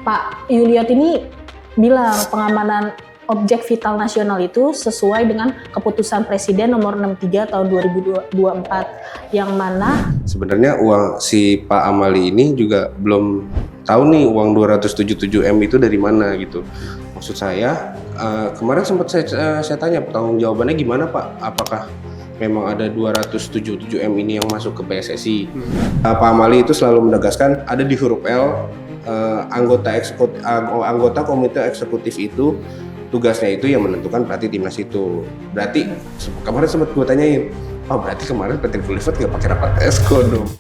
Pak Yuliot ini bilang pengamanan objek vital nasional itu sesuai dengan keputusan Presiden nomor 63 tahun 2024 yang mana sebenarnya uang si Pak Amali ini juga belum tahu nih uang 277M itu dari mana gitu. Maksud saya kemarin sempat saya tanya pertanggung jawabannya gimana Pak, apakah memang ada 277M ini yang masuk ke PSSI. Pak Amali itu selalu menegaskan ada di huruf L, anggota komite eksekutif itu tugasnya itu yang menentukan pelatih timnas itu. Berarti kemarin sempat gue tanyain, oh berarti kemarin Patrick Kluivert nggak pakai rapat esko dong.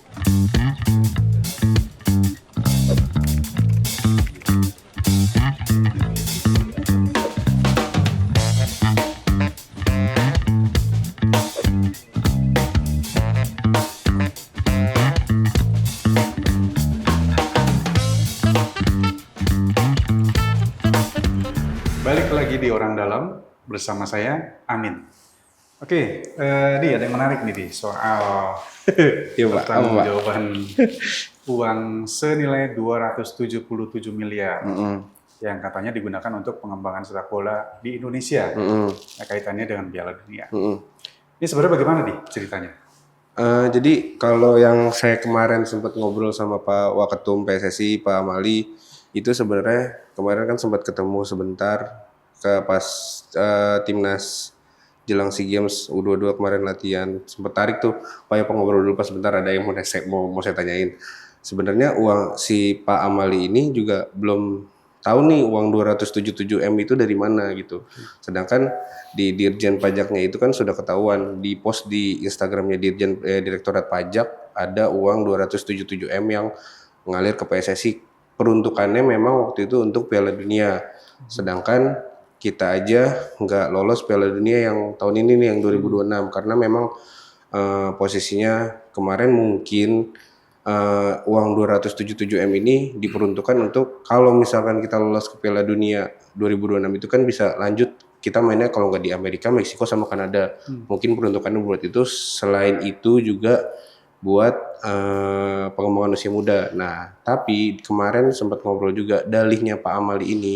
Balik lagi di Orang Dalam bersama saya, Amin. Oke, Di ada yang menarik nih, Di, soal jawaban uang senilai 277 miliar yang katanya digunakan untuk pengembangan sepak bola di Indonesia. Nah, kaitannya dengan Piala Dunia. Ini sebenarnya bagaimana, Di, ceritanya? Jadi kalau yang saya kemarin sempat ngobrol sama Pak Waketum PSSI, Pak Amali, itu sebenarnya kemarin kan sempat ketemu sebentar pas timnas jelang SEA Games U22 kemarin latihan, sempat tarik tuh, Pak ya ngobrol dulu pas sebentar, ada yang mau saya tanyain. Sebenarnya uang si Pak Amali ini juga belum tahu nih uang 277M itu dari mana gitu. Sedangkan di Dirjen Pajaknya itu kan sudah ketahuan, di post di Instagramnya Direktorat Pajak ada uang 277M yang mengalir ke PSSI. Peruntukannya memang waktu itu untuk Piala Dunia. Sedangkan kita aja nggak lolos Piala Dunia yang tahun ini nih, yang 2026. Karena memang posisinya kemarin mungkin uang 277M ini diperuntukkan untuk kalau misalkan kita lolos ke Piala Dunia 2026 itu kan bisa lanjut kita mainnya kalau nggak di Amerika, Meksiko sama Kanada. Mungkin peruntukannya buat itu. Selain itu juga buat pengembangan usia muda. Nah, tapi kemarin sempat ngobrol juga, dalihnya Pak Amali ini,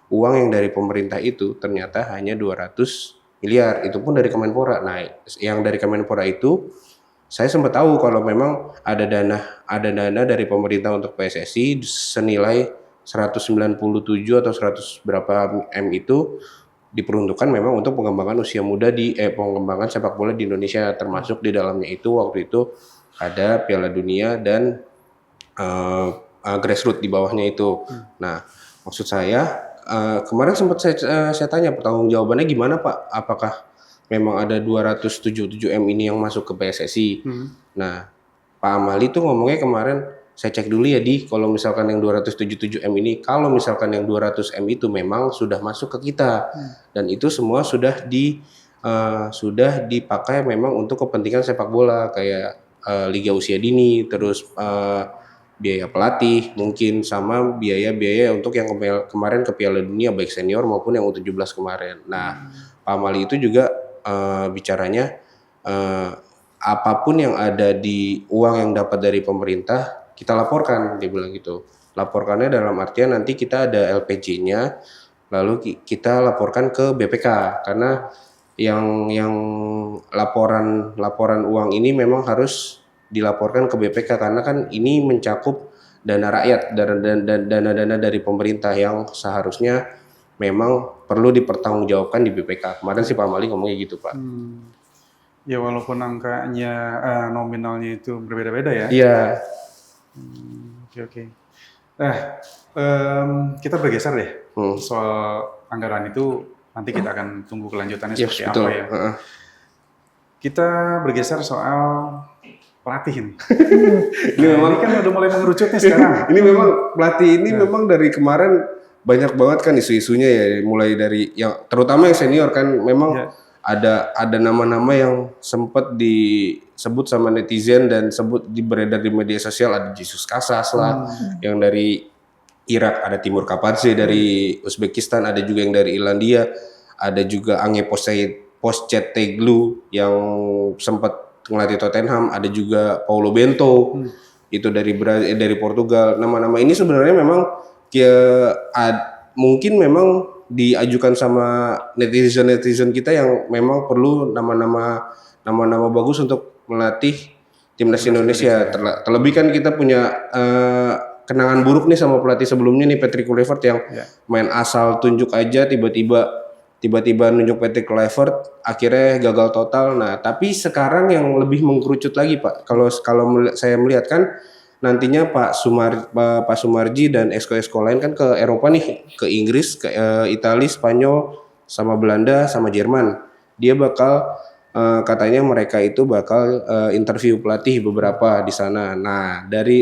uang yang dari pemerintah itu ternyata hanya 200 miliar, itu pun dari Kemenpora. Nah, yang dari Kemenpora itu saya sempat tahu kalau memang ada dana dari pemerintah untuk PSSI senilai 197 atau 100 berapa M itu diperuntukkan memang untuk pengembangan usia muda pengembangan sepak bola di Indonesia, termasuk di dalamnya itu waktu itu ada Piala Dunia dan grassroots di bawahnya itu. Nah, maksud saya kemarin sempat saya tanya pertanggung jawabannya gimana Pak? Apakah memang ada 277M ini yang masuk ke PSSI? Nah, Pak Amali tuh ngomongnya kemarin, saya cek dulu ya kalau misalkan yang 277M ini, kalau misalkan yang 200M itu memang sudah masuk ke kita dan itu semua sudah dipakai memang untuk kepentingan sepak bola kayak Liga Usia Dini, terus biaya pelatih mungkin sama biaya-biaya untuk yang kemarin ke Piala Dunia baik senior maupun yang U17 kemarin. Nah, Pak Amali itu juga bicaranya apapun yang ada di uang yang dapat dari pemerintah kita laporkan, dia bilang gitu. Laporkannya dalam artian nanti kita ada LPG-nya, lalu kita laporkan ke BPK karena yang laporan uang ini memang harus dilaporkan ke BPK karena kan ini mencakup dana rakyat, dana dari pemerintah yang seharusnya memang perlu dipertanggungjawabkan di BPK. Kemarin sih Pak Amali ngomongnya gitu Pak. Ya walaupun angkanya nominalnya itu berbeda-beda ya. Iya. Oke. Nah, kita bergeser deh soal anggaran itu. Nanti kita akan tunggu kelanjutannya seperti betul. apa ya. Kita bergeser soal pelatih ini. Ini kan udah mulai mengerucut nih sekarang. Ini memang pelatih ini memang dari kemarin banyak banget kan isu-isunya ya, mulai dari yang terutama yang senior kan memang ada nama-nama yang sempat disebut sama netizen dan beredar di media sosial, ada Jesus Casas lah, yang dari Irak ada Timur Kapadze, dari Uzbekistan ada juga yang dari Irlandia, ada juga Ange Postecoglou yang sempat ngelatih Tottenham, ada juga Paulo Bento itu dari Portugal. Nama-nama ini sebenarnya memang mungkin memang diajukan sama netizen kita yang memang perlu nama-nama bagus untuk melatih timnas Indonesia. Terlebih kan kita punya kenangan buruk nih sama pelatih sebelumnya nih, Patrick Kluivert yang main asal tunjuk aja, tiba-tiba nunjuk Patrick Kluivert akhirnya gagal total. Nah, tapi sekarang yang lebih mengkerucut lagi, Pak. Kalau saya melihat kan nantinya Pak Sumarji dan esko-esko lain kan ke Eropa nih, ke Inggris, ke Italia, Spanyol, sama Belanda, sama Jerman. Dia bakal katanya mereka itu bakal interview pelatih beberapa di sana. Nah, dari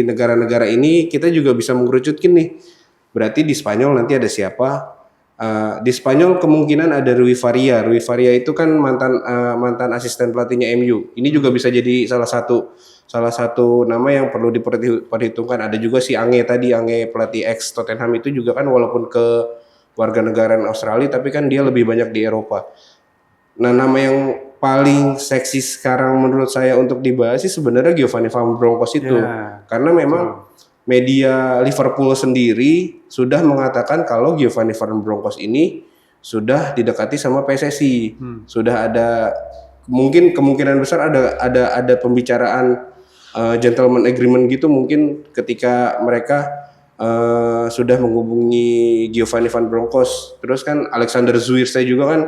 negara-negara ini kita juga bisa mengkerucutkan nih. Berarti di Spanyol nanti ada siapa? Di Spanyol kemungkinan ada Rui Faria. Rui Faria itu kan mantan asisten pelatihnya MU. Ini juga bisa jadi salah satu nama yang perlu diperhitungkan. Ada juga si Ange pelatih ex Tottenham itu juga kan walaupun ke warga negara Australia tapi kan dia lebih banyak di Eropa. Nah, nama yang paling seksi sekarang menurut saya untuk dibahas sih sebenarnya Giovanni Van Bronckhorst itu. Karena memang media Liverpool sendiri sudah mengatakan kalau Giovanni Van Bronckhorst ini sudah didekati sama PSSI. Sudah ada mungkin kemungkinan besar ada pembicaraan gentleman agreement gitu mungkin ketika mereka sudah menghubungi Giovanni Van Bronckhorst. Terus kan Alexander Zuirs juga kan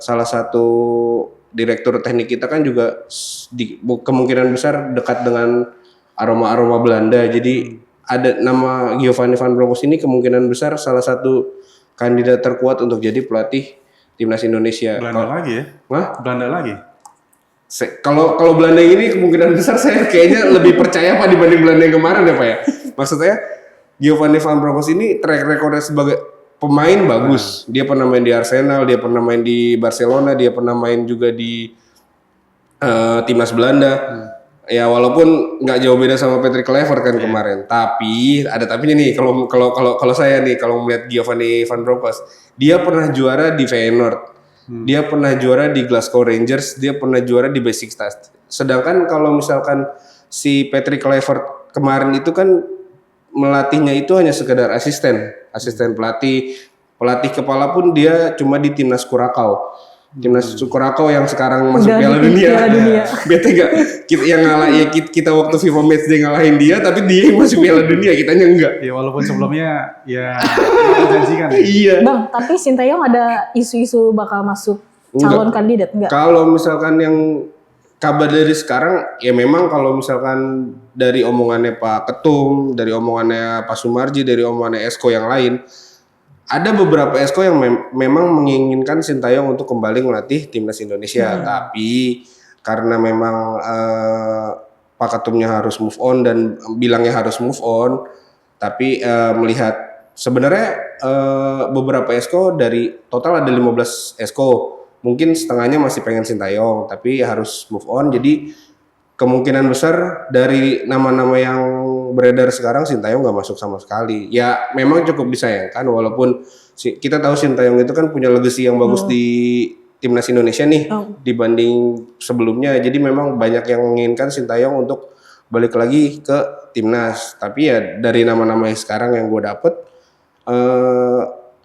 salah satu direktur teknik kita kan juga kemungkinan besar dekat dengan aroma Belanda. Jadi ada nama Giovanni Van Bronckhorst ini kemungkinan besar salah satu kandidat terkuat untuk jadi pelatih timnas Indonesia. Belanda lagi ya? Belanda lagi. Kalau Belanda ini kemungkinan besar saya kayaknya lebih percaya Pak dibanding Belanda yang kemarin ya Pak ya. Maksudnya Giovanni Van Bronckhorst ini track recordnya sebagai pemain bagus. Dia pernah main di Arsenal, dia pernah main di Barcelona, dia pernah main juga di timnas Belanda. Ya walaupun nggak jauh beda sama Patrick Kluivert kan kemarin. Tapi ada tapinya nih kalau saya nih kalau melihat Giovanni Van Bronckhorst, dia pernah juara di Feyenoord. Dia pernah juara di Glasgow Rangers, dia pernah juara di Besiktas. Sedangkan kalau misalkan si Patrick Kluivert kemarin itu kan melatihnya itu hanya sekedar asisten pelatih kepala pun dia cuma di timnas Kurakau yang sekarang masuk Piala Dunia. Bete gak kita waktu FIFA Match dia ngalahin dia tapi dia masuk Piala Dunia kitanya enggak ya walaupun sebelumnya ya menjanjikan. Iya Bang, tapi Sintayong ada isu-isu bakal masuk calon kandidat enggak? Kalau misalkan yang kabar dari sekarang ya memang kalau misalkan dari omongannya Pak Ketum, dari omongannya Pak Sumarji, dari omongannya Esko yang lain, ada beberapa Esko yang memang menginginkan Sintayong untuk kembali melatih timnas Indonesia. Tapi karena memang Pak Ketumnya harus move on dan bilangnya harus move on, tapi melihat sebenarnya beberapa Esko dari total ada 15 Esko. Mungkin setengahnya masih pengen Sintayong, tapi harus move on. Jadi kemungkinan besar dari nama-nama yang beredar sekarang Sintayong nggak masuk sama sekali. Ya memang cukup disayangkan, walaupun kita tahu Sintayong itu kan punya legacy yang bagus di timnas Indonesia nih dibanding sebelumnya. Jadi memang banyak yang menginginkan Sintayong untuk balik lagi ke timnas. Tapi ya dari nama-nama yang sekarang yang gue dapet,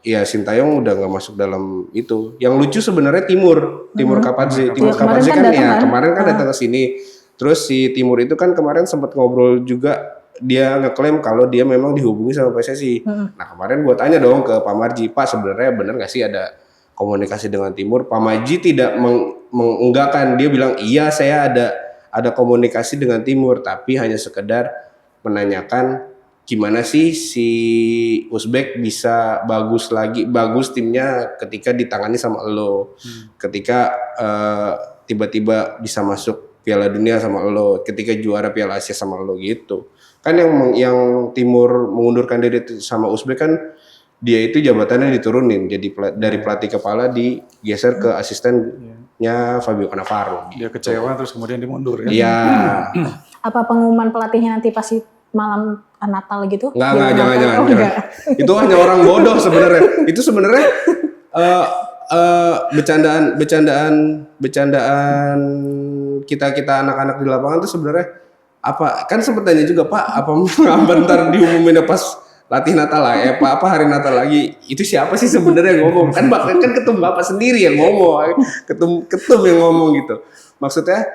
ya Sintayong udah nggak masuk dalam itu. Yang lucu sebenarnya Timur Kapadze. Timur Kapadze kan ya kemarin kan datang ke sini. Terus si Timur itu kan kemarin sempat ngobrol juga, dia ngeklaim kalau dia memang dihubungi sama PSSI. Nah kemarin gue tanya dong ke Pak Marji, Pak sebenarnya benar nggak sih ada komunikasi dengan Timur? Pak Marji tidak mengenggakkan, dia bilang iya saya ada komunikasi dengan Timur, tapi hanya sekedar menanyakan gimana sih si Uzbek bisa bagus timnya ketika ditangani sama elo, ketika tiba-tiba bisa masuk Piala Dunia sama elo, ketika juara Piala Asia sama elo gitu. Kan yang Timur mengundurkan diri sama Uzbek kan dia itu jabatannya diturunin jadi dari pelatih kepala digeser ke asistennya Fabio Cannavaro. Dia kecewa terus kemudian dimundur ya. Iya. Apa pengumuman pelatihnya nanti pasti malam Natal gitu? Jangan. Itu hanya orang bodoh sebenarnya. Itu sebenarnya bercandaan kita anak-anak di lapangan tuh sebenarnya apa kan sempat tanya juga Pak, apa bentar diumumin pas latih Natal lah, apa hari Natal lagi, itu siapa sih sebenarnya yang ngomong? Kan ketum Bapak sendiri yang ngomong, ketum yang ngomong gitu. Maksudnya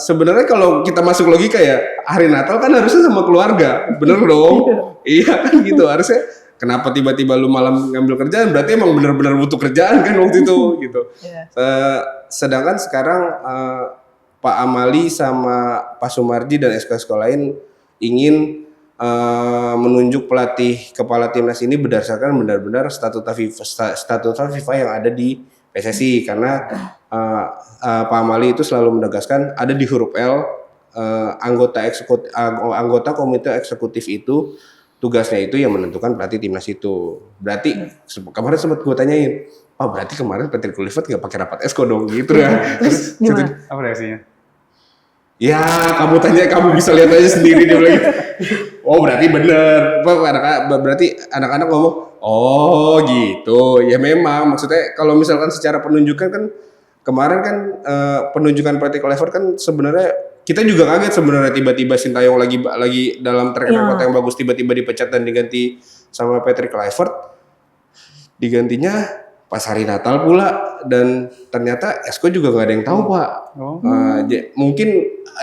sebenarnya kalau kita masuk logika ya, hari Natal kan harusnya sama keluarga, bener dong? Iya kan gitu, harusnya. Kenapa tiba-tiba lu malam ngambil kerjaan? Berarti emang benar-benar butuh kerjaan kan waktu itu gitu. Sedangkan sekarang Pak Amali sama Pak Sumarji dan esko-esko lain ingin menunjuk pelatih kepala timnas ini berdasarkan benar-benar statuta FIFA yang ada di PSSI, karena Pak Amali itu selalu menegaskan ada di huruf L, anggota komite eksekutif itu tugasnya itu yang menentukan pelatih timnas itu. Berarti kemarin sempat gue tanyain, berarti kemarin Patrick Kluivert nggak pakai rapat esko dong gitu ya? Terus gimana? Apa reaksinya? Ya kamu tanya, kamu bisa lihat aja sendiri dia bilang. Oh berarti bener, berarti anak-anak ngomong, oh gitu, ya memang maksudnya kalau misalkan secara penunjukan kan kemarin kan penunjukan Patrick Kluivert kan sebenarnya kita juga kaget sebenarnya, tiba-tiba Sintayong lagi dalam track record yang bagus tiba-tiba dipecat dan diganti sama Patrick Kluivert, digantinya pas hari Natal pula, dan ternyata Esko juga nggak ada yang tahu Pak. Mungkin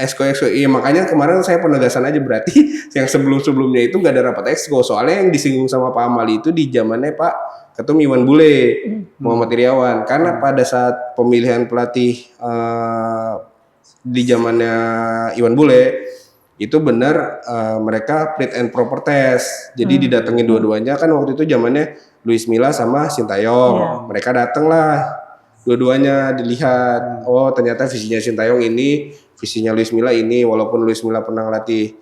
Esko ya, makanya kemarin saya penegasan aja, berarti yang sebelumnya itu nggak ada rapat Esko, soalnya yang disinggung sama Pak Amali itu di zamannya Pak Ketum Iwan Bule, Muhammad Iriawan, karena pada saat pemilihan pelatih di zamannya Iwan Bule itu benar mereka fit and proper test, jadi didatengin dua-duanya kan waktu itu zamannya Luis Milla sama Sintayong, mereka dateng lah dua-duanya, dilihat, oh ternyata visinya Sintayong ini, visinya Luis Milla ini, walaupun Luis Milla pernah ngelatih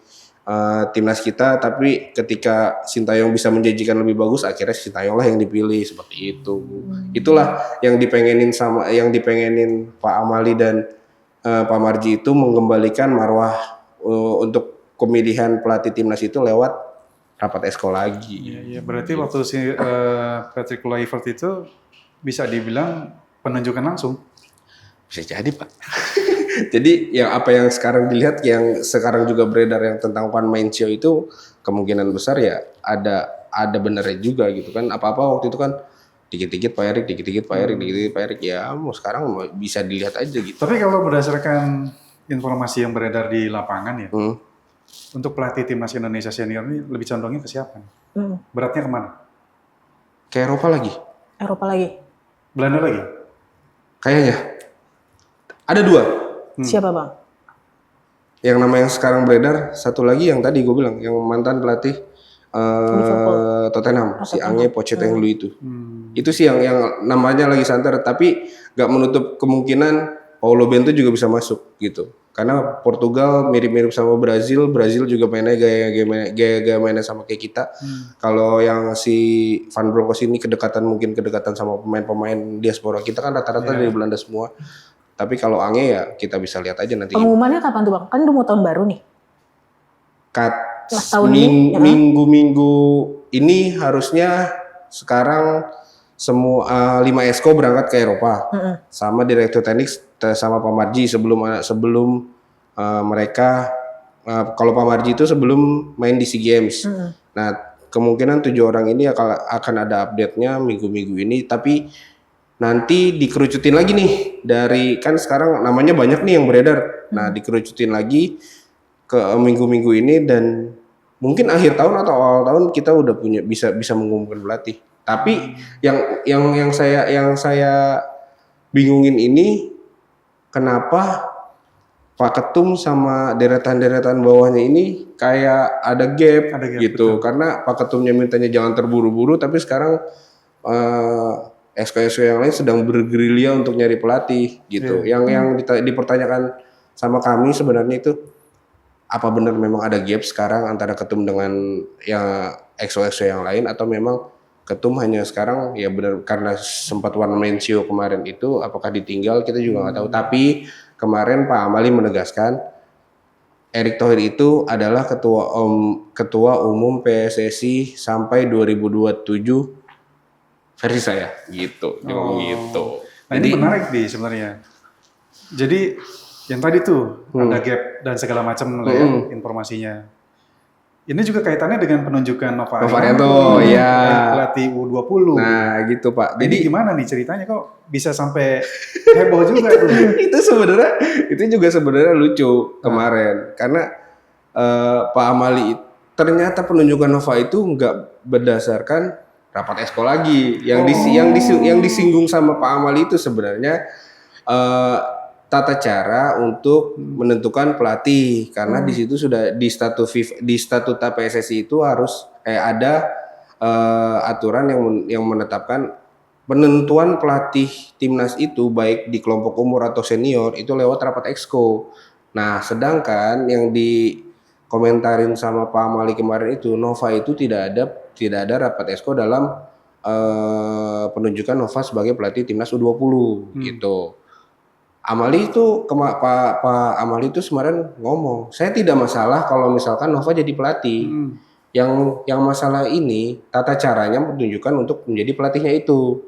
timnas kita, tapi ketika Sintayong bisa menjanjikan lebih bagus, akhirnya Sintayong lah yang dipilih, seperti itu. Itulah yang dipengenin Pak Amali dan Pak Marji, itu mengembalikan marwah untuk pemilihan pelatih timnas itu lewat rapat esko lagi. Iya, berarti waktu si Patrick Kluivert itu bisa dibilang penunjukan langsung. Bisa jadi Pak. Jadi yang apa yang sekarang dilihat, yang sekarang juga beredar yang tentang One Man Show itu, kemungkinan besar ya ada benernya juga gitu kan. Apa-apa waktu itu kan dikit-dikit Pak Erik, dikit-dikit Pak Erik, ya mau sekarang bisa dilihat aja gitu. Tapi kalau berdasarkan informasi yang beredar di lapangan ya, untuk pelatih timnas Indonesia senior ini lebih condongnya ke siapa? Beratnya kemana? Ke Eropa lagi. Belanda lagi? Kayaknya. Ada 2. Siapa Bang? Yang nama yang sekarang beredar, satu lagi yang tadi gue bilang, yang mantan pelatih Tottenham, si Ange Pochettino itu. Itu sih yang namanya lagi santer, tapi nggak menutup kemungkinan Paulo Bento juga bisa masuk gitu. Karena Portugal mirip-mirip sama Brazil juga mainnya gaya mainnya sama kayak kita. Kalau yang si Van Bronckhorst ini kedekatan sama pemain-pemain diaspora kita kan rata-rata dari Belanda semua. Tapi kalau Ange ya kita bisa lihat aja nanti. Pengumumannya kapan tuh Bang? Kan udah mau tahun baru nih. Minggu-minggu ini harusnya sekarang semua 5 esko berangkat ke Eropa sama direktur teknik sama Pak Marji sebelum mereka kalau Pak Marji itu sebelum main di SEA Games. Nah kemungkinan 7 orang ini akan ada update-nya minggu-minggu ini, tapi nanti dikerucutin lagi nih dari, kan sekarang namanya banyak nih yang beredar. Nah dikerucutin lagi ke minggu-minggu ini, dan mungkin akhir tahun atau awal tahun kita udah punya bisa mengumumkan pelatih. Tapi yang saya bingungin ini, kenapa Pak Ketum sama deretan-deretan bawahnya ini kayak ada gap gitu. Betul. Karena Pak Ketumnya mintanya jangan terburu-buru, tapi sekarang esko-esko yang lain sedang bergerilya untuk nyari pelatih gitu. Yang dipertanyakan sama kami sebenarnya itu, apa benar memang ada gap sekarang antara Ketum dengan yang EXO-EXO yang lain, atau memang Ketum hanya sekarang ya benar karena sempat One Man Show kemarin itu, apakah ditinggal kita juga nggak tahu. Tapi kemarin Pak Amali menegaskan Erick Thohir itu adalah ketua umum PSSI sampai 2027 versi saya gitu. Dia ngomong gitu. Nah, ini menarik nih sebenarnya. Jadi Yang tadi tuh ada gap dan segala macam lah ya informasinya. Ini juga kaitannya dengan penunjukan Nova Arianto, ya. pelatih U20. Nah, gitu Pak. Jadi gimana nih ceritanya kok bisa sampai heboh juga tuh? itu juga sebenarnya lucu kemarin karena Pak Amali ternyata penunjukan Nova itu nggak berdasarkan rapat esko lagi. Yang disinggung sama Pak Amali itu sebenarnya tata cara untuk menentukan pelatih karena di situ sudah di statuta PSSI itu harus ada aturan yang menetapkan penentuan pelatih timnas itu baik di kelompok umur atau senior itu lewat rapat exco. Nah, sedangkan yang dikomentarin sama Pak Amali kemarin itu Nova itu tidak ada rapat exco dalam penunjukan Nova sebagai pelatih timnas U20 gitu. Amali itu Pak Amali itu kemarin ngomong, saya tidak masalah kalau misalkan Nova jadi pelatih. Yang masalah ini tata caranya menunjukkan untuk menjadi pelatihnya itu.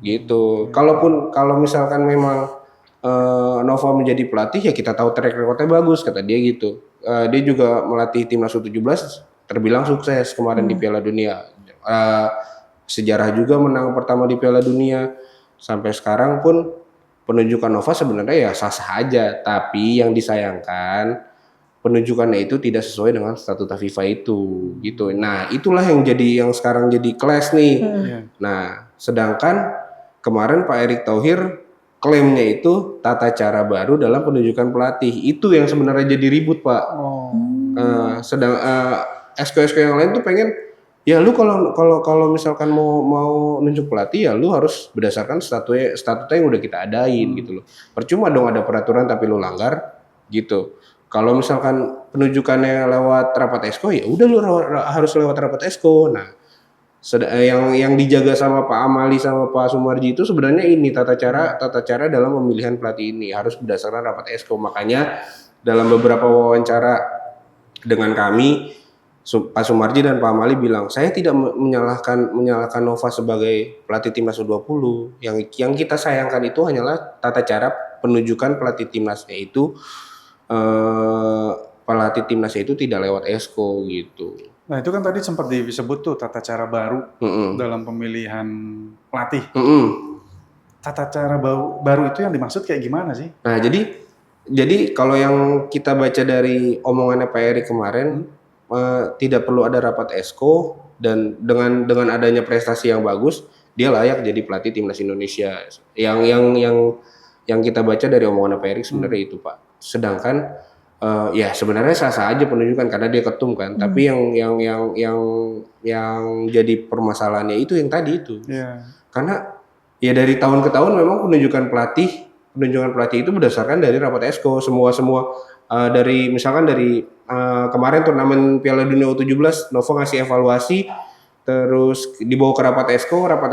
Gitu. Kalau misalkan memang Nova menjadi pelatih ya kita tahu track recordnya bagus kata dia gitu. Dia juga melatih timnas U17 terbilang sukses kemarin di Piala Dunia. Sejarah juga menang pertama di Piala Dunia. Sampai sekarang pun penunjukan Nova sebenarnya ya sah-sah aja, tapi yang disayangkan penunjukannya itu tidak sesuai dengan statuta FIFA itu, gitu. Nah, itulah yang sekarang jadi clash nih. Nah, sedangkan kemarin Pak Erick Thohir klaimnya itu tata cara baru dalam penunjukan pelatih. Itu yang sebenarnya jadi ribut, Pak. Sedang esko-esko yang lain tuh pengen ya lu kalau misalkan mau nunjuk pelatih ya lu harus berdasarkan statuta yang udah kita adain gitu loh. Percuma dong ada peraturan tapi lu langgar gitu. Kalau misalkan penunjukannya lewat rapat esko ya udah lu harus lewat rapat esko. Nah, yang dijaga sama Pak Amali sama Pak Sumarji itu sebenarnya ini tata cara dalam pemilihan pelatih ini harus berdasarkan rapat esko. Makanya dalam beberapa wawancara dengan kami Pak Sumarji dan Pak Amali bilang, saya tidak menyalahkan Nova sebagai pelatih timnas U20. Yang kita sayangkan itu hanyalah tata cara penunjukan pelatih timnasnya itu tidak lewat esko gitu. Nah itu kan tadi sempat disebut tuh tata cara baru dalam pemilihan pelatih. Tata cara baru itu yang dimaksud kayak gimana sih? Nah jadi kalau yang kita baca dari omongannya Pak Erick kemarin, tidak perlu ada rapat esko dan dengan adanya prestasi yang bagus dia layak jadi pelatih timnas Indonesia. Yang kita baca dari omongan Pak Erick sebenarnya itu Pak. Sedangkan ya sebenarnya sah-sah aja penunjukan karena dia ketum kan. Tapi yang jadi permasalahannya itu yang tadi itu. Karena ya dari tahun ke tahun memang penunjukan pelatih itu berdasarkan dari rapat esko semua dari misalkan dari kemarin turnamen Piala Dunia U17 Nova ngasih evaluasi terus dibawa ke rapat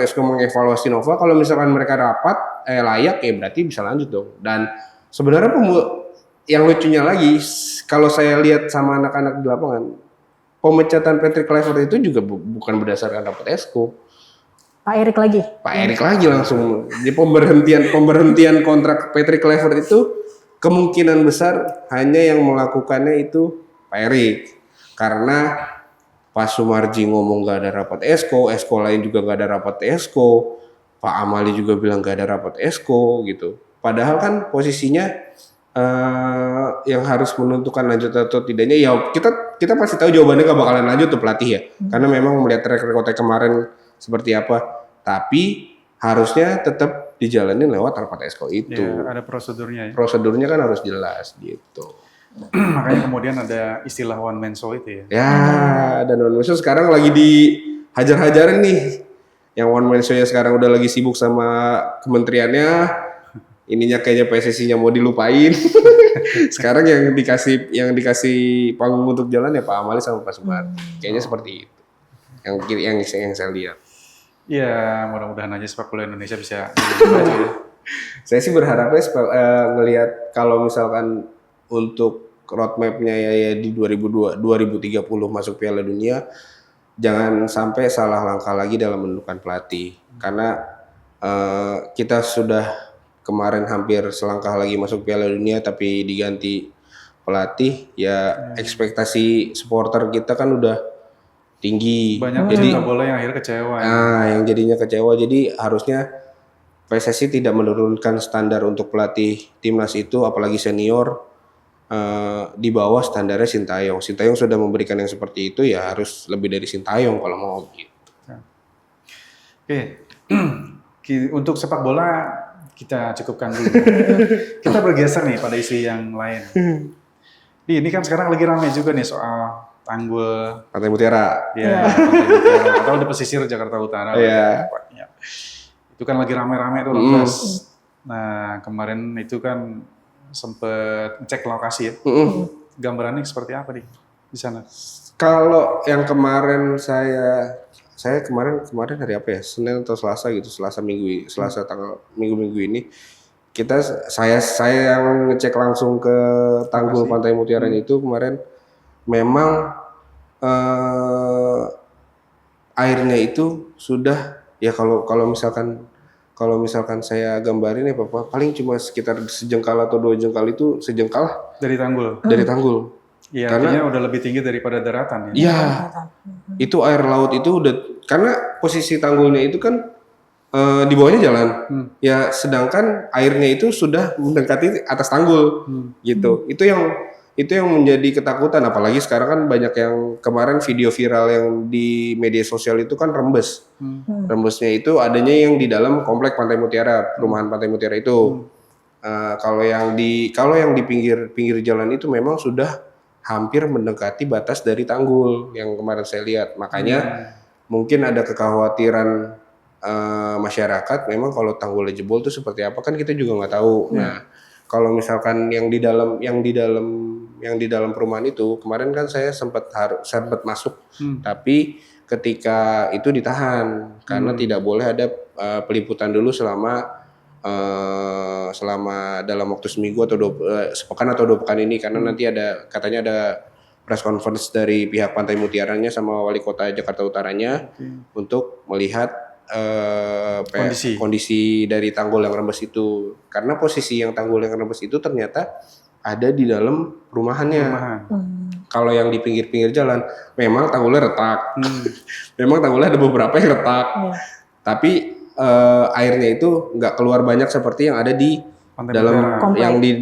esko mengevaluasi Nova kalau misalkan mereka layak ya berarti bisa lanjut dong. Dan sebenarnya yang lucunya lagi kalau saya lihat sama anak-anak di lapangan pemecatan Patrick Kluivert itu juga bukan berdasarkan rapat esko. Pak Erick lagi langsung di pemberhentian kontrak Patrick Kluivert itu kemungkinan besar hanya yang melakukannya itu Pak Erick karena Pak Sumarji ngomong gak ada rapat esko lain juga gak ada rapat esko, Pak Amali juga bilang gak ada rapat esko gitu. Padahal kan posisinya yang harus menentukan lanjut atau tidaknya ya kita pasti tahu jawabannya gak bakalan lanjut tuh pelatih ya karena memang melihat track record kemarin seperti apa, tapi harusnya tetap dijalani lewat rapat esko itu. Ya, ada prosedurnya ya. Prosedurnya kan harus jelas gitu. Makanya kemudian ada istilah one man show itu ya. Ya, dan one man show sekarang lagi dihajar-hajarin nih. Yang one man show-nya sekarang udah lagi sibuk sama kementeriannya. Ininya kayaknya PSSI-nya mau dilupain. Sekarang yang dikasih panggung untuk jalan ya Pak Amali sama Pak Sumarji. Kayaknya seperti itu. Yang saya lihat. Ya, mudah-mudahan aja sepak bola Indonesia bisa. Saya sih berharapnya ngelihat kalau misalkan untuk roadmap-nya ya di 2030 masuk Piala Dunia, jangan sampai salah langkah lagi dalam menentukan pelatih. Karena kita sudah kemarin hampir selangkah lagi masuk Piala Dunia tapi diganti pelatih, ya ekspektasi supporter kita kan udah tinggi. Banyak Jadi pecinta bola yang akhirnya kecewa. Ya. yang jadinya kecewa. Jadi harusnya PSSI tidak menurunkan standar untuk pelatih timnas itu, apalagi senior di bawah standarnya Sintayong. Sintayong sudah memberikan yang seperti itu, ya harus lebih dari Sintayong kalau mau gitu. Oke, untuk sepak bola kita cukupkan dulu. Kita bergeser nih pada isu yang lain. Ini kan sekarang lagi ramai juga nih soal Tanggul Pantai Mutiara. ya, Pantai Mutiara, atau di pesisir Jakarta Utara. Iya. Tepatnya. Itu kan lagi ramai-ramai tuh Mas. Nah kemarin itu kan sempet ngecek lokasi ya. Gambarannya seperti apa nih di sana? Kalau yang kemarin saya kemarin hari apa ya, Senin atau Selasa gitu, Selasa tanggal minggu ini saya yang ngecek langsung ke Tanggul Pantai Mutiara itu kemarin. Memang airnya itu sudah ya, kalau misalkan saya gambarin ya Bapak, paling cuma sekitar sejengkal atau 2 jengkal, itu sejengkal Dari Tanggul. dari Tanggul. Iya, Karena artinya udah lebih tinggi daripada daratan ya. iya, itu air laut itu udah, karena posisi tanggulnya itu kan di bawahnya jalan. Ya, sedangkan airnya itu sudah mendekati atas tanggul. Gitu. Itu yang menjadi ketakutan, apalagi sekarang kan banyak yang kemarin video viral yang di media sosial itu kan rembes. Rembesnya itu adanya yang di dalam komplek Pantai Mutiara, perumahan Pantai Mutiara itu. Kalau yang di pinggir jalan itu memang sudah hampir mendekati batas dari tanggul yang kemarin saya lihat. Makanya mungkin ada kekhawatiran masyarakat, memang kalau tanggulnya jebol itu seperti apa kan kita juga nggak tahu. Nah, kalau misalkan yang di dalam perumahan itu kemarin kan saya sempat masuk, tapi ketika itu ditahan karena tidak boleh ada peliputan dulu selama dalam waktu seminggu atau sepekan atau 2 pekan ini, karena nanti katanya ada press conference dari pihak Pantai Mutiaranya sama Wali Kota Jakarta Utaranya untuk melihat kondisi dari tanggul yang rembes itu, karena posisi yang tanggul yang rembes itu ternyata ada di dalam perumahannya. Kalau yang di pinggir-pinggir jalan memang tanggulnya retak. Memang tanggulnya ada beberapa yang retak. Tapi airnya itu nggak keluar banyak seperti yang ada di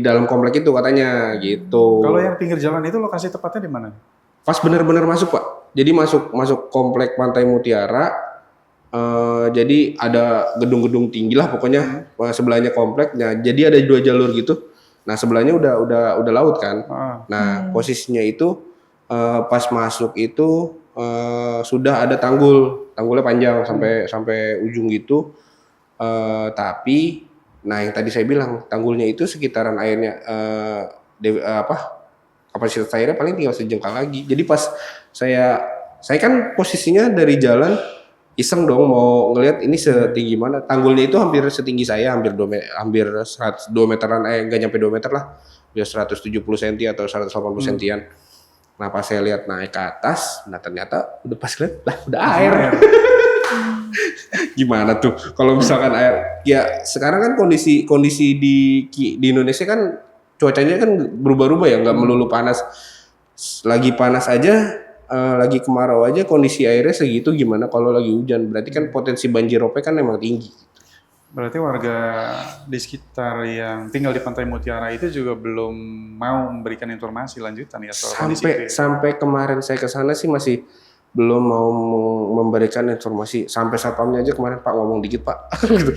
dalam komplek itu katanya gitu. Kalau yang pinggir jalan itu lokasi tepatnya di mana? Pas benar-benar masuk Pak. Jadi masuk komplek Pantai Mutiara. Jadi ada gedung-gedung tinggi lah pokoknya, sebelahnya komplek. Nah, jadi ada 2 jalur gitu. Nah, sebelahnya udah laut kan. Nah, posisinya itu pas masuk itu sudah ada tanggulnya panjang sampai ujung gitu. Tapi nah yang tadi saya bilang, tanggulnya itu sekitaran airnya kapasitas airnya paling tinggal sejengkal lagi. Jadi pas saya kan posisinya dari jalan iseng dong mau ngelihat ini setinggi mana. Tanggulnya itu hampir setinggi saya, hampir 2 meteran, nggak nyampe 2 meter lah. Ya 170 cm atau 180 cm. Nah pas saya lihat naik ke atas, nah ternyata udah pas lihat lah udah air. Gimana tuh kalau misalkan air? Ya sekarang kan kondisi di Indonesia kan cuacanya kan berubah-ubah ya, nggak melulu panas. Lagi panas aja, lagi kemarau aja kondisi airnya segitu, gimana kalau lagi hujan? Berarti kan potensi banjir rob kan memang tinggi. Berarti warga di sekitar yang tinggal di Pantai Mutiara itu juga belum mau memberikan informasi lanjutan ya soal kondisi itu. Sampai kemarin saya ke sana sih masih belum mau memberikan informasi. Sampai satpamnya aja kemarin, Pak ngomong dikit Pak. Gitu.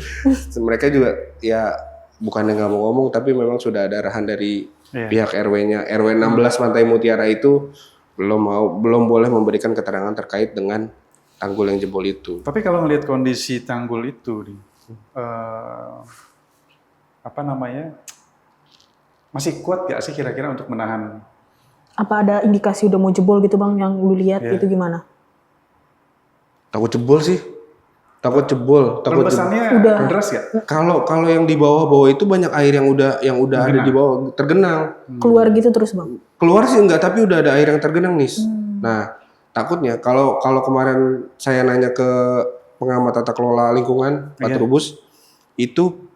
Mereka juga ya bukannya nggak mau ngomong, tapi memang sudah ada arahan dari pihak RW-nya. RW 16 Pantai Mutiara itu belum boleh memberikan keterangan terkait dengan tanggul yang jebol itu. Tapi kalau melihat kondisi tanggul itu, masih kuat gak sih kira-kira untuk menahan? Apa ada indikasi udah mau jebol gitu Bang, yang lu lihat gitu gimana? Takut jebol sih. Takut jebol. Rembesannya deras gak? Kalau yang di bawah itu banyak air yang udah ada di bawah, tergenang. Keluar gitu terus Bang? Keluar sih enggak, tapi udah ada air yang tergenang nih. Nah, takutnya kalau kemarin saya nanya ke pengamat tata kelola lingkungan Pak Trubus, itu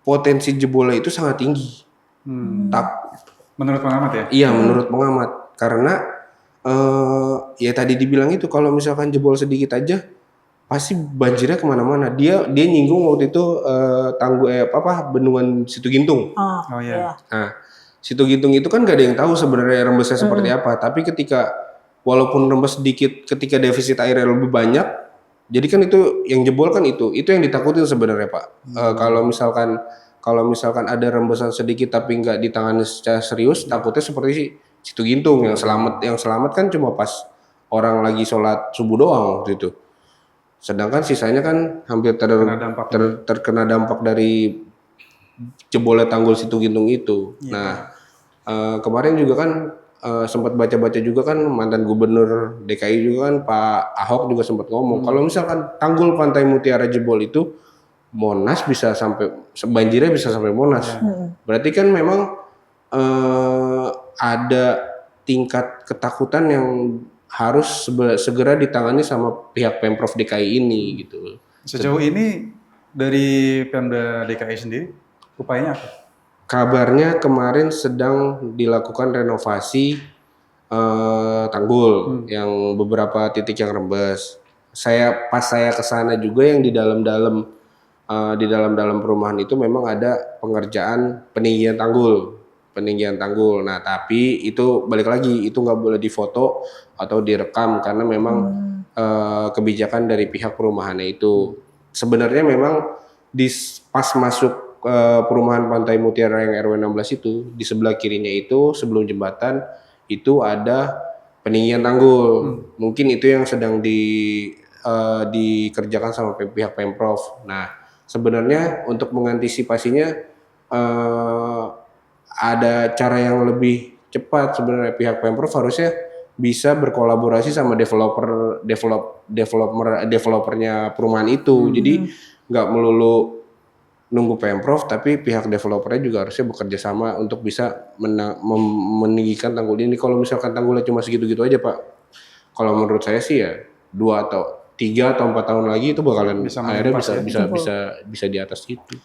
potensi jebolnya itu sangat tinggi. Menurut pengamat ya? Iya, menurut pengamat. Karena ya tadi dibilang itu kalau misalkan jebol sedikit aja pasti banjirnya kemana-mana. Dia nyinggung waktu itu bendungan Situ Gintung. Oh iya. Nah, Situ Gintung itu kan gak ada yang tahu sebenarnya rembesnya seperti apa. Tapi walaupun rembes sedikit, ketika defisit airnya lebih banyak, jadi kan itu yang jebol kan itu yang ditakutin sebenarnya Pak. Kalau misalkan ada rembesan sedikit tapi nggak ditangani secara serius, takutnya seperti Situ Gintung yang selamat kan cuma pas orang lagi sholat subuh doang waktu itu. Sedangkan sisanya kan hampir terkena dampak dari jebolnya tanggul Situ Gintung itu. Iya. Nah, kemarin juga kan sempat baca-baca juga kan mantan gubernur DKI juga kan Pak Ahok juga sempat ngomong kalau misalkan tanggul Pantai Mutiara jebol itu Monas bisa sampai banjirnya bisa sampai Monas. Berarti kan memang ada tingkat ketakutan yang harus segera ditangani sama pihak Pemprov DKI ini gitu. Sejauh ini dari Pemda DKI sendiri upayanya apa? Kabarnya kemarin sedang dilakukan renovasi tanggul yang beberapa titik yang rembes. Pas saya ke sana juga yang di dalam perumahan itu memang ada pengerjaan peninggian tanggul. Nah, tapi itu balik lagi itu nggak boleh difoto atau direkam karena memang kebijakan dari pihak perumahannya itu. Sebenarnya memang pas masuk perumahan Pantai Mutiara yang RW 16 itu di sebelah kirinya itu sebelum jembatan itu ada peninggian tanggul. Mungkin itu yang sedang dikerjakan sama pihak Pemprov. Nah, sebenarnya untuk mengantisipasinya ada cara yang lebih cepat sebenarnya pihak Pemprov harusnya bisa berkolaborasi sama developernya perumahan itu. Jadi nggak melulu nunggu Pemprov tapi pihak developernya juga harusnya bekerja sama untuk bisa meninggikan tanggul ini. Kalau misalkan tanggulnya cuma segitu-gitu aja Pak, kalau menurut saya sih ya 2 atau 3 atau 4 tahun lagi itu bakalan airnya bisa di atas itu.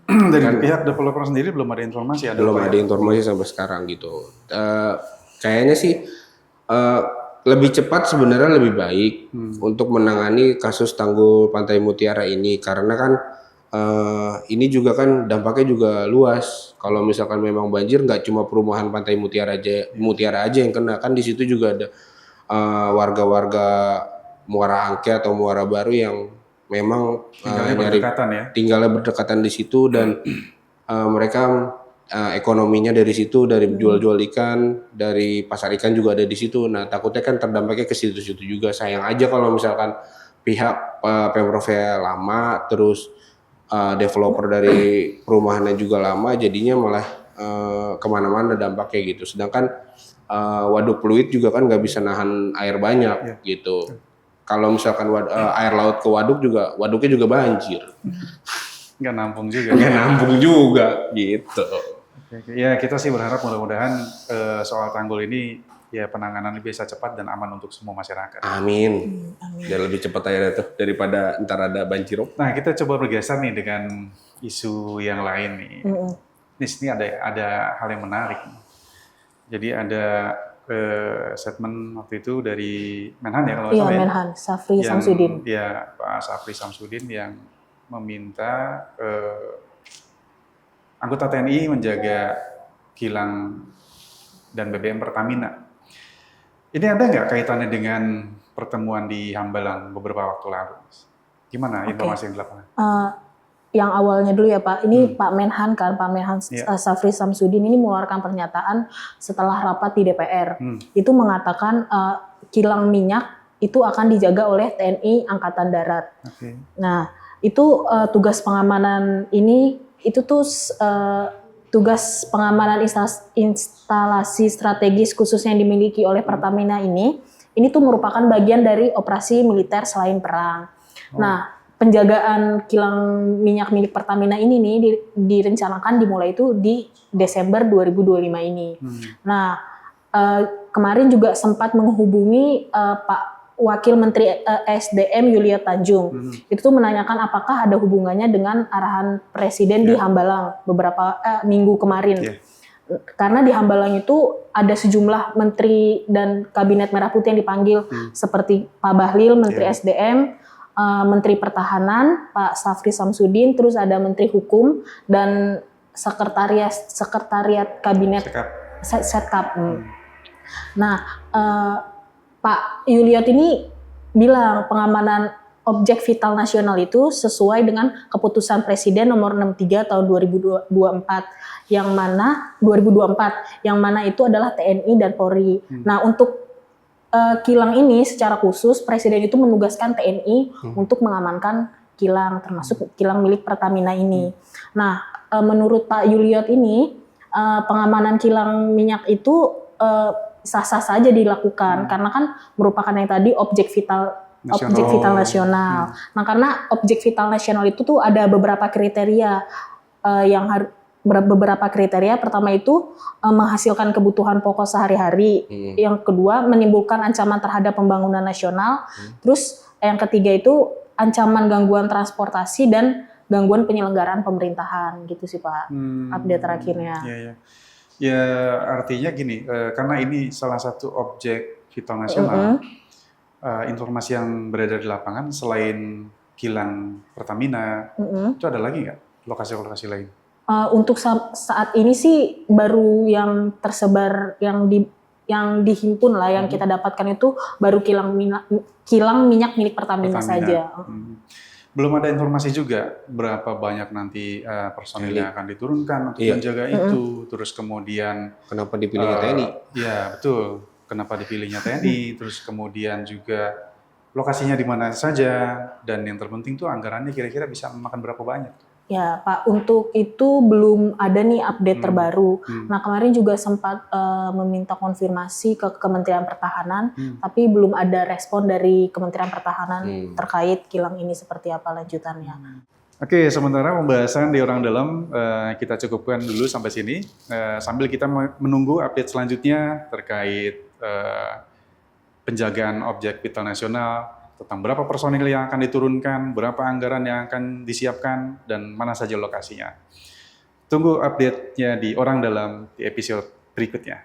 Dari pihak developer sendiri belum ada informasi? Belum ada informasi sampai sekarang gitu. Kayaknya sih lebih cepat sebenarnya lebih baik untuk menangani kasus tanggul Pantai Mutiara ini karena kan ini juga kan dampaknya juga luas. Kalau misalkan memang banjir nggak cuma perumahan Pantai Mutiara aja yang kena, kan di situ juga ada warga-warga Muara Angke atau Muara Baru yang memang tinggalnya berdekatan di situ dan mereka ekonominya dari situ, dari jual-jual ikan, dari pasar ikan juga ada di situ. Nah, takutnya kan terdampaknya ke situ-situ juga. Sayang aja kalau misalkan pihak Pemprovnya lama, terus developer dari perumahannya juga lama, jadinya malah kemana-mana dampaknya gitu. Sedangkan waduk Pluit juga kan nggak bisa nahan air banyak gitu. Kalau misalkan air laut ke waduknya juga banjir. Nggak nampung juga gitu. Ya kita sih berharap mudah-mudahan soal tanggul ini ya penanganannya bisa cepat dan aman untuk semua masyarakat. Amin. Dan lebih cepat aja tuh daripada ntar ada banjirop. Nah kita coba bergeser nih dengan isu yang lain nih. Di sini ada hal yang menarik. Jadi ada statement waktu itu dari Menhan ya kalau nggak salah. Iya Menhan, Safri Samsudin. Ya Pak Safri Samsudin yang meminta anggota TNI menjaga kilang dan BBM Pertamina. Ini ada nggak kaitannya dengan pertemuan di Hambalang beberapa waktu lalu? Gimana informasi yang dilakukan? Yang awalnya dulu ya Pak, ini Pak Menhan Safri Samsudin ini mengeluarkan pernyataan setelah rapat di DPR. Itu mengatakan kilang minyak itu akan dijaga oleh TNI Angkatan Darat. Nah, itu tugas pengamanan ini itu tuh tugas pengamanan instalasi strategis khusus yang dimiliki oleh Pertamina ini tuh merupakan bagian dari operasi militer selain perang. Nah, penjagaan kilang minyak milik Pertamina ini nih direncanakan dimulai itu di Desember 2025 ini. Nah, kemarin juga sempat menghubungi Pak Wakil Menteri SDM Yulia Tanjung. Itu tuh menanyakan apakah ada hubungannya dengan arahan Presiden di Hambalang beberapa minggu kemarin. Karena di Hambalang itu ada sejumlah menteri dan kabinet Merah Putih yang dipanggil seperti Pak Bahlil, Menteri SDM, Menteri Pertahanan, Pak Safri Samsudin, terus ada Menteri Hukum dan Sekretariat Kabinet Setkap. Nah, Pak Yuliot ini bilang pengamanan objek vital nasional itu sesuai dengan keputusan Presiden nomor 63 tahun 2024 yang mana itu adalah TNI dan Polri. Nah, untuk kilang ini secara khusus Presiden itu menugaskan TNI untuk mengamankan kilang, termasuk kilang milik Pertamina ini. Nah, menurut Pak Yuliot ini pengamanan kilang minyak itu sah-sah saja dilakukan karena kan merupakan yang tadi objek vital nasional. Nah, karena objek vital nasional itu tuh ada beberapa kriteria beberapa kriteria. Pertama itu menghasilkan kebutuhan pokok sehari-hari. Yang kedua menimbulkan ancaman terhadap pembangunan nasional. Terus yang ketiga itu ancaman gangguan transportasi dan gangguan penyelenggaraan pemerintahan gitu sih Pak. Update terakhirnya. Ya artinya gini, karena ini salah satu objek vital nasional. Informasi yang beredar di lapangan selain kilang Pertamina, itu ada lagi nggak lokasi-lokasi lain? Untuk saat ini sih baru yang tersebar yang dihimpun lah yang kita dapatkan itu baru kilang minyak milik Pertamina. saja. Belum ada informasi juga berapa banyak nanti personil yang akan diturunkan untuk menjaga itu, terus kemudian kenapa dipilihnya TNI? Ya betul, kenapa dipilihnya TNI, terus kemudian juga lokasinya di mana saja, dan yang terpenting tuh anggarannya kira-kira bisa memakan berapa banyak? Ya Pak, untuk itu belum ada nih update terbaru. Nah kemarin juga sempat meminta konfirmasi ke Kementerian Pertahanan, tapi belum ada respon dari Kementerian Pertahanan terkait kilang ini seperti apa lanjutannya. Oke, sementara pembahasan di Orang Dalam kita cukupkan dulu sampai sini, sambil kita menunggu update selanjutnya terkait penjagaan objek vital nasional, tentang berapa personil yang akan diturunkan, berapa anggaran yang akan disiapkan, dan mana saja lokasinya. Tunggu update-nya di Orang Dalam di episode berikutnya.